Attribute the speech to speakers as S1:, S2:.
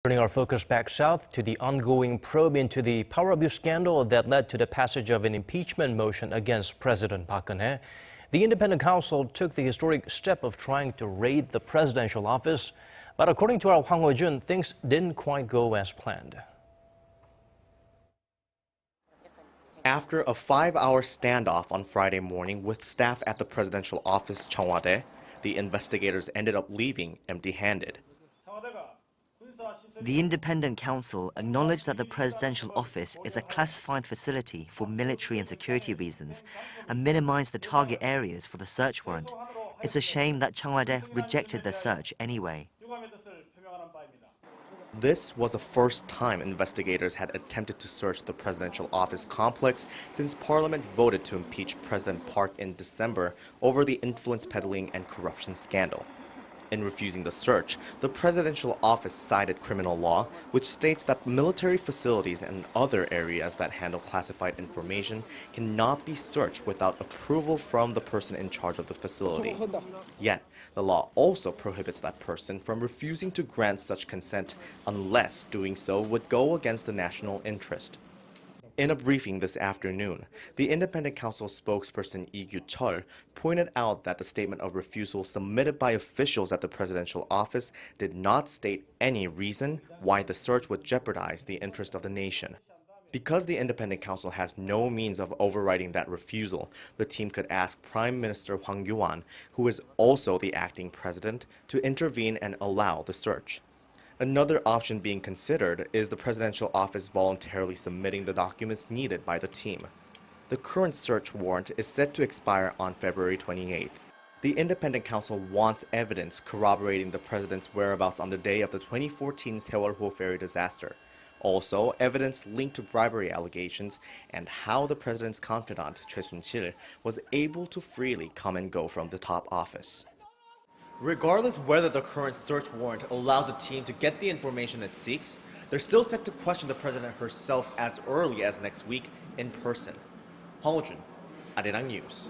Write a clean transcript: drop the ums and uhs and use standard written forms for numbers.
S1: Turning our focus back south to the ongoing probe into the power abuse scandal that led to the passage of an impeachment motion against President Park Geun-hye, the independent counsel took the historic step of trying to raid the presidential office. But according to our Hwang Hojun, things didn't quite go as planned.
S2: After a 5-hour standoff on Friday morning with staff at the presidential office Cheong Wa Dae, the investigators ended up leaving empty-handed.
S3: The independent counsel acknowledged that the presidential office is a classified facility for military and security reasons and minimized the target areas for the search warrant. It's a shame that Cheong Wa Dae rejected the search anyway.
S2: This was the first time investigators had attempted to search the presidential office complex since Parliament voted to impeach President Park in December over the influence-peddling and corruption scandal. In refusing the search, the presidential office cited criminal law, which states that military facilities and other areas that handle classified information cannot be searched without approval from the person in charge of the facility. Yet, the law also prohibits that person from refusing to grant such consent unless doing so would go against the national interest. In a briefing this afternoon, the independent counsel spokesperson Lee Chol pointed out that the statement of refusal submitted by officials at the presidential office did not state any reason why the search would jeopardize the interest of the nation. Because the independent counsel has no means of overriding that refusal, the team could ask Prime Minister Hwang Hojun, who is also the acting president, to intervene and allow the search. Another option being considered is the presidential office voluntarily submitting the documents needed by the team. The current search warrant is set to expire on February 28th. The independent counsel wants evidence corroborating the president's whereabouts on the day of the 2014 Sewol-ho ferry disaster. Also, evidence linked to bribery allegations and how the president's confidant, Choi Soon-sil, was able to freely come and go from the top office. Regardless whether the current search warrant allows the team to get the information it seeks, they're still set to question the president herself as early as next week in person. Hwang Hojun, Arirang News.